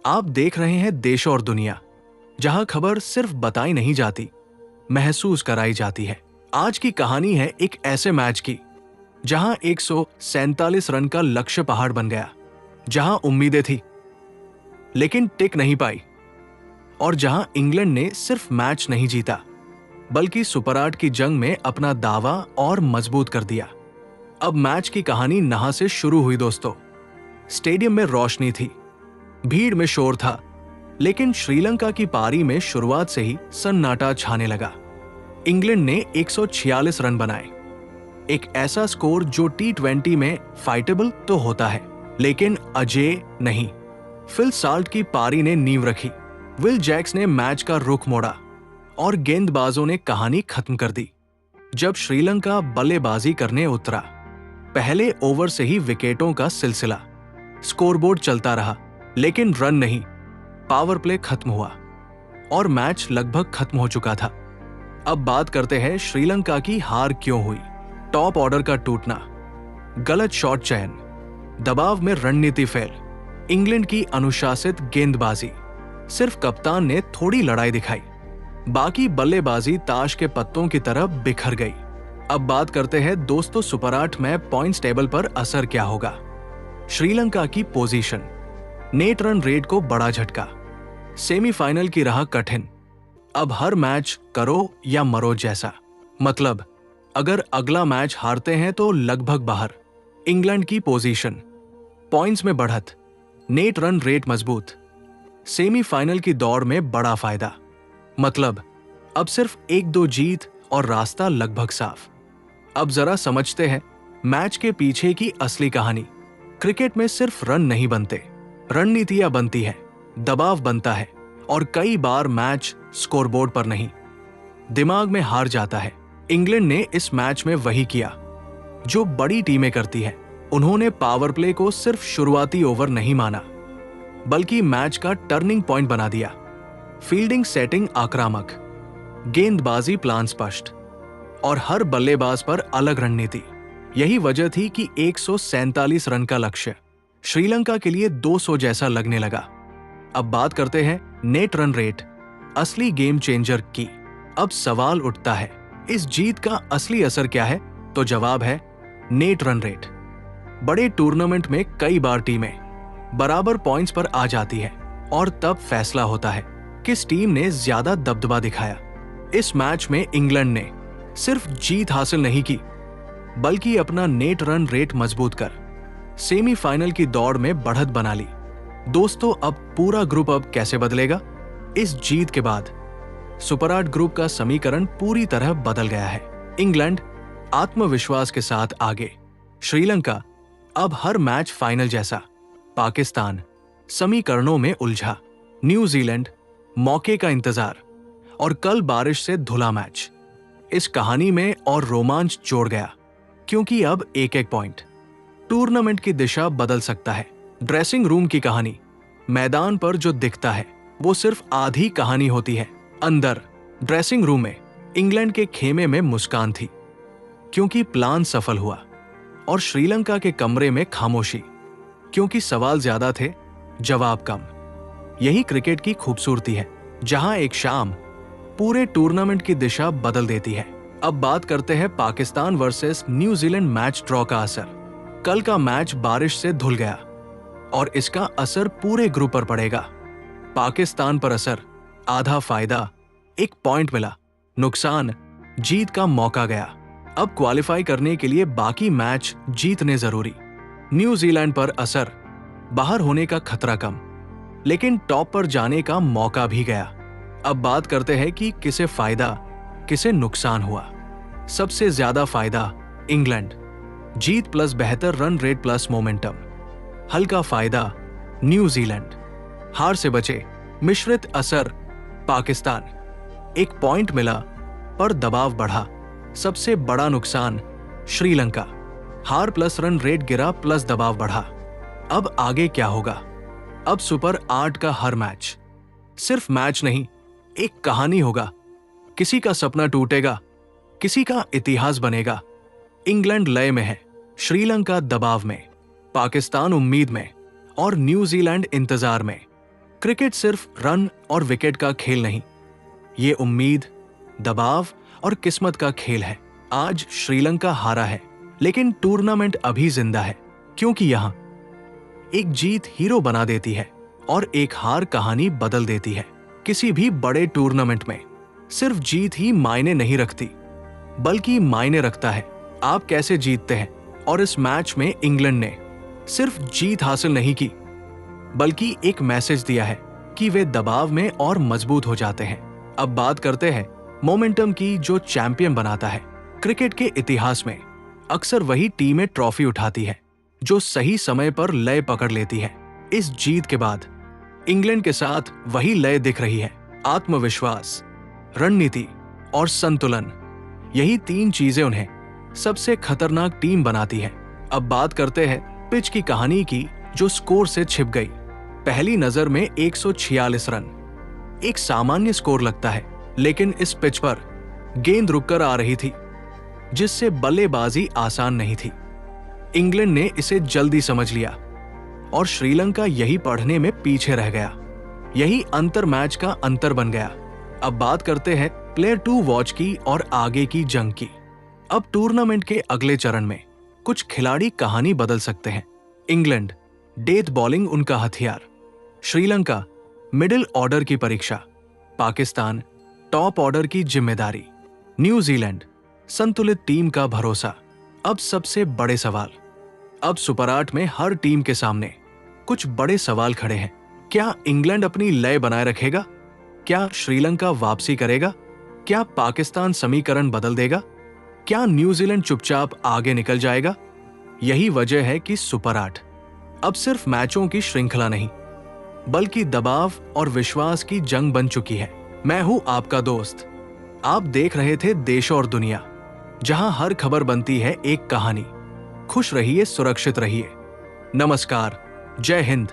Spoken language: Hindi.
आप देख रहे हैं देश और दुनिया, जहां खबर सिर्फ बताई नहीं जाती, महसूस कराई जाती है। आज की कहानी है एक ऐसे मैच की जहां 147 रन का लक्ष्य पहाड़ बन गया, जहां उम्मीदें थी लेकिन टिक नहीं पाई, और जहां इंग्लैंड ने सिर्फ मैच नहीं जीता बल्कि सुपर 8 की जंग में अपना दावा और मजबूत कर दिया। अब मैच की कहानी नहा से शुरू हुई दोस्तों। स्टेडियम में रोशनी थी, भीड़ में शोर था, लेकिन श्रीलंका की पारी में शुरुआत से ही सन्नाटा छाने लगा। इंग्लैंड ने 146 रन बनाए, एक ऐसा स्कोर जो T20 में फाइटेबल तो होता है लेकिन अजेय नहीं। फिल साल्ट की पारी ने नींव रखी, विल जैक्स ने मैच का रुख मोड़ा और गेंदबाजों ने कहानी खत्म कर दी। जब श्रीलंका बल्लेबाजी करने उतरा, पहले ओवर से ही विकेटों का सिलसिला, स्कोरबोर्ड चलता रहा लेकिन रन नहीं। पावर प्ले खत्म हुआ और मैच लगभग खत्म हो चुका था। अब बात करते हैं श्रीलंका की हार क्यों हुई। टॉप ऑर्डर का टूटना, गलत शॉट चयन, दबाव में रणनीति फेल, इंग्लैंड की अनुशासित गेंदबाजी। सिर्फ कप्तान ने थोड़ी लड़ाई दिखाई, बाकी बल्लेबाजी ताश के पत्तों की तरह बिखर गई। अब बात करते हैं दोस्तों सुपर 8 में पॉइंट्स टेबल पर असर क्या होगा। श्रीलंका की पोजीशन, नेट रन रेट को बड़ा झटका, सेमीफाइनल की राह कठिन। अब हर मैच करो या मरो जैसा, मतलब अगर अगला मैच हारते हैं तो लगभग बाहर। इंग्लैंड की पोजीशन, पॉइंट्स में बढ़त, नेट रन रेट मजबूत, सेमीफाइनल की दौड़ में बड़ा फायदा। मतलब अब सिर्फ 1-2 जीत और रास्ता लगभग साफ। अब जरा समझते हैं मैच के पीछे की असली कहानी। क्रिकेट में सिर्फ रन नहीं बनते, रणनीतियां बनती है, दबाव बनता है, और कई बार मैच स्कोरबोर्ड पर नहीं, दिमाग में हार जाता है। इंग्लैंड ने इस मैच में वही किया जो बड़ी टीमें करती हैं। उन्होंने पावर प्ले को सिर्फ शुरुआती ओवर नहीं माना, बल्कि मैच का टर्निंग पॉइंट बना दिया। फील्डिंग सेटिंग आक्रामक, गेंदबाजी प्लान स्पष्ट, और हर बल्लेबाज पर अलग रणनीति। यही वजह थी कि 147 रन का लक्ष्य श्रीलंका के लिए 200 जैसा लगने लगा। अब बात करते हैं नेट रन रेट, असली गेम चेंजर की। अब सवाल उठता है, इस जीत का असली असर क्या है? तो जवाब है नेट रन रेट। बड़े टूर्नामेंट में कई बार टीमें बराबर पॉइंट्स पर आ जाती है और तब फैसला होता है किस टीम ने ज्यादा दबदबा दिखाया। इस मैच में इंग्लैंड ने सिर्फ जीत हासिल नहीं की, बल्कि अपना नेट रन रेट मजबूत कर सेमीफाइनल की दौड़ में बढ़त बना ली। दोस्तों अब पूरा ग्रुप अब कैसे बदलेगा? इस जीत के बाद सुपर 8 ग्रुप का समीकरण पूरी तरह बदल गया है। इंग्लैंड आत्मविश्वास के साथ आगे, श्रीलंका अब हर मैच फाइनल जैसा, पाकिस्तान समीकरणों में उलझा, न्यूजीलैंड मौके का इंतजार, और कल बारिश से धुला मैच। इस कहानी में और रोमांच जोड़ गया, क्योंकि अब एक-एक पॉइंट टूर्नामेंट की दिशा बदल सकता है। ड्रेसिंग रूम की कहानी, मैदान पर जो दिखता है वो सिर्फ आधी कहानी होती है। अंदर ड्रेसिंग रूम में इंग्लैंड के खेमे में मुस्कान थी, क्योंकि प्लान सफल हुआ, और श्रीलंका के कमरे में खामोशी, क्योंकि सवाल ज्यादा थे, जवाब कम। यही क्रिकेट की खूबसूरती है, जहां एक शाम पूरे टूर्नामेंट की दिशा बदल देती है। अब बात करते हैं Pakistan versus New Zealand match draw का असर। कल का मैच बारिश से धुल गया और इसका असर पूरे ग्रुप पर पड़ेगा। पाकिस्तान पर असर, आधा फायदा, 1 पॉइंट मिला, नुकसान, जीत का मौका गया। अब क्वालिफाई करने के लिए बाकी मैच जीतने जरूरी। न्यूजीलैंड पर असर, बाहर होने का खतरा कम, लेकिन टॉप पर जाने का मौका भी गया। अब बात करते हैं कि किसे फायदा, किसे नुकसान हुआ। सबसे ज्यादा फायदा इंग्लैंड, जीत प्लस बेहतर रन रेट प्लस मोमेंटम। हल्का फायदा न्यूजीलैंड, हार से बचे, मिश्रित असर पाकिस्तान, 1 पॉइंट मिला पर दबाव बढ़ा। सबसे बड़ा नुकसान श्रीलंका, हार प्लस रन रेट गिरा प्लस दबाव बढ़ा। अब आगे क्या होगा? अब सुपर 8 का हर मैच सिर्फ मैच नहीं, एक कहानी होगा। किसी का सपना टूटेगा, किसी का इतिहास बनेगा। इंग्लैंड लय में है, श्रीलंका दबाव में, पाकिस्तान उम्मीद में, और न्यूजीलैंड इंतजार में। क्रिकेट सिर्फ रन और विकेट का खेल नहीं, ये उम्मीद, दबाव और किस्मत का खेल है। आज श्रीलंका हारा है, लेकिन टूर्नामेंट अभी जिंदा है, क्योंकि यहां एक जीत हीरो बना देती है और एक हार कहानी बदल देती है। किसी भी बड़े टूर्नामेंट में सिर्फ जीत ही मायने नहीं रखती, बल्कि मायने रखता है आप कैसे जीतते हैं। और इस मैच में इंग्लैंड ने सिर्फ जीत हासिल नहीं की, बल्कि एक मैसेज दिया है कि वे दबाव में और मजबूत हो जाते हैं। अब बात करते हैं मोमेंटम की, जो चैंपियन बनाता है। क्रिकेट के इतिहास में अक्सर वही टीमें ट्रॉफी उठाती है जो सही समय पर लय पकड़ लेती है। इस जीत के बाद इंग्लैंड के साथ वही लय दिख रही है। आत्मविश्वास, रणनीति और संतुलन, यही तीन चीजें उन्हें सबसे खतरनाक टीम बनाती है। अब बात करते हैं पिच की कहानी की, जो स्कोर से छिप गई। पहली नजर में 146 रन एक सामान्य स्कोर लगता है, लेकिन इस पिच पर गेंद रुककर आ रही थी, जिससे बल्लेबाजी आसान नहीं थी। इंग्लैंड ने इसे जल्दी समझ लिया और श्रीलंका यही पढ़ने में पीछे रह गया। यही अंतर मैच का अंतर बन गया। अब बात करते हैं प्लेयर टू वॉच की और आगे की जंग की। अब टूर्नामेंट के अगले चरण में कुछ खिलाड़ी कहानी बदल सकते हैं। इंग्लैंड, डेथ बॉलिंग उनका हथियार। श्रीलंका, मिडिल ऑर्डर की परीक्षा। पाकिस्तान, टॉप ऑर्डर की जिम्मेदारी। न्यूजीलैंड, संतुलित टीम का भरोसा। अब सबसे बड़े सवाल। अब सुपर 8 में हर टीम के सामने कुछ बड़े सवाल खड़े हैं। क्या इंग्लैंड अपनी लय बनाए रखेगा? क्या श्रीलंका वापसी करेगा? क्या पाकिस्तान समीकरण बदल देगा? क्या न्यूजीलैंड चुपचाप आगे निकल जाएगा? यही वजह है कि सुपर 8 अब सिर्फ मैचों की श्रृंखला नहीं, बल्कि दबाव और विश्वास की जंग बन चुकी है। मैं हूं आपका दोस्त। आप देख रहे थे देश और दुनिया, जहां हर खबर बनती है एक कहानी। खुश रहिए, सुरक्षित रहिए। नमस्कार, जय हिंद।